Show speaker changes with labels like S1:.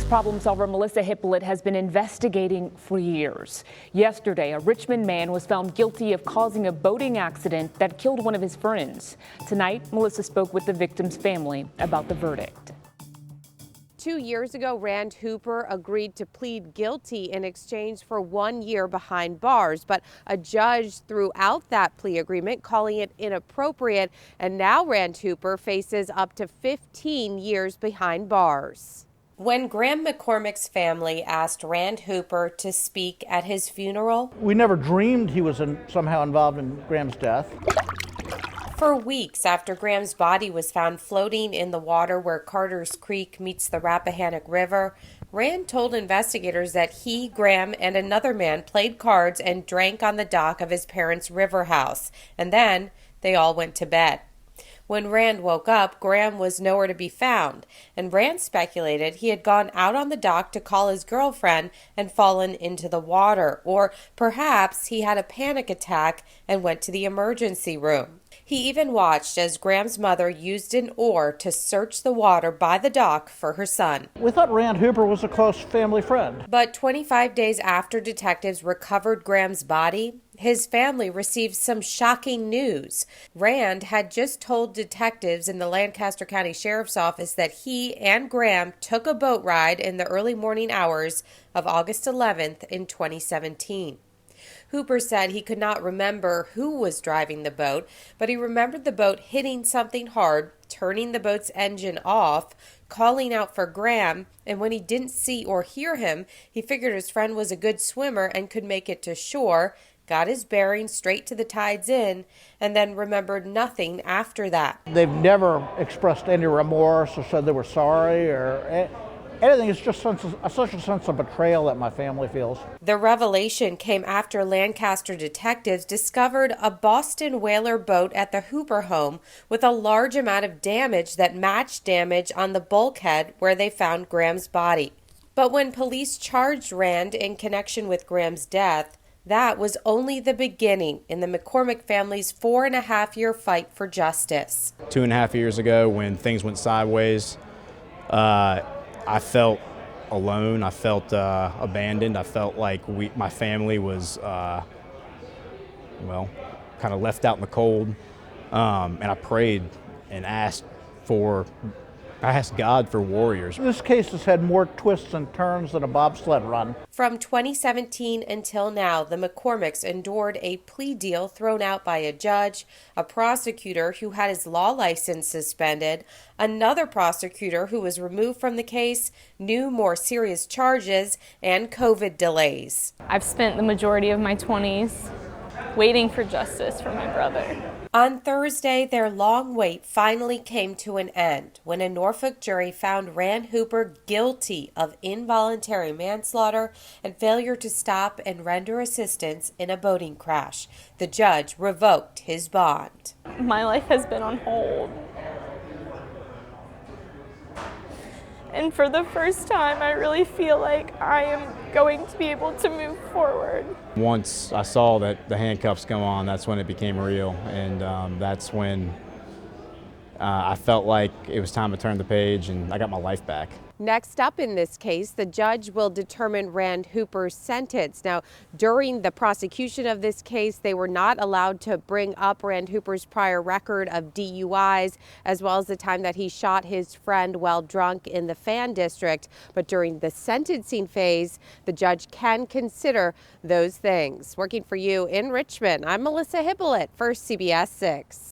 S1: problem solver Melissa HIPOLIT has been investigating for years. Yesterday, a Richmond man was found guilty of causing a boating accident that killed one of his friends. Tonight, Melissa spoke with the victim's family about the verdict.
S2: 2 years ago, Rand Hooper agreed to plead guilty in exchange for 1 year behind bars, but a judge threw out that plea agreement, calling it inappropriate, and now Rand Hooper faces up to 15 years behind bars. When Graham McCormick's family asked Rand Hooper to speak at his funeral,
S3: we never dreamed he was somehow involved in Graham's death.
S2: For weeks after Graham's body was found floating in the water where Carter's Creek meets the Rappahannock River, Rand told investigators that he, Graham, and another man played cards and drank on the dock of his parents' river house, and then they all went to bed. When Rand woke up, Graham was nowhere to be found, and Rand speculated he had gone out on the dock to call his girlfriend and fallen into the water, or perhaps he had a panic attack and went to the emergency room. He even watched as Graham's mother used an oar to search the water by the dock for her son.
S3: We thought Rand Hooper was a close family friend.
S2: But 25 days after detectives recovered Graham's body, his family received some shocking news. Rand had just told detectives in the Lancaster County Sheriff's Office that he and Graham took a boat ride in the early morning hours of August 11th in 2017. Hooper said he could not remember who was driving the boat, but he remembered the boat hitting something hard, turning the boat's engine off, calling out for Graham, and when he didn't see or hear him, he figured his friend was a good swimmer and could make it to shore, got his bearings straight to the tide's end, and then remembered nothing after that.
S3: They've never expressed any remorse or said they were sorry or anything. It's just such a sense of betrayal that my family feels.
S2: The revelation came after Lancaster detectives discovered a Boston whaler boat at the Hooper home with a large amount of damage that matched damage on the bulkhead where they found Graham's body. But when police charged Rand in connection with Graham's death, that was only the beginning in the McCormick family's 4.5-year fight for justice.
S4: 2.5 years ago, when things went sideways, I felt alone. I felt abandoned. I felt like my family was, kind of left out in the cold. And I prayed and asked God for warriors.
S3: This case has had more twists and turns than a bobsled run.
S2: From 2017 until now, the McCormicks endured a plea deal thrown out by a judge, a prosecutor who had his law license suspended, another prosecutor who was removed from the case, new, more serious charges, and COVID delays.
S5: I've spent the majority of my 20s waiting for justice for my brother.
S2: On Thursday, their long wait finally came to an end when a Norfolk jury found Rand Hooper guilty of involuntary manslaughter and failure to stop and render assistance in a boating crash. The judge revoked his bond.
S5: My life has been on hold. And for the first time, I really feel like I am going to be able to move forward.
S4: Once I saw that the handcuffs go on, that's when it became real. And that's when I felt like it was time to turn the page and I got my life back.
S2: Next up in this case, the judge will determine Rand Hooper's sentence. Now, during the prosecution of this case, they were not allowed to bring up Rand Hooper's prior record of DUIs, as well as the time that he shot his friend while drunk in the Fan District. But during the sentencing phase, the judge can consider those things. Working for you in Richmond, I'm Melissa HIPOLIT for CBS 6.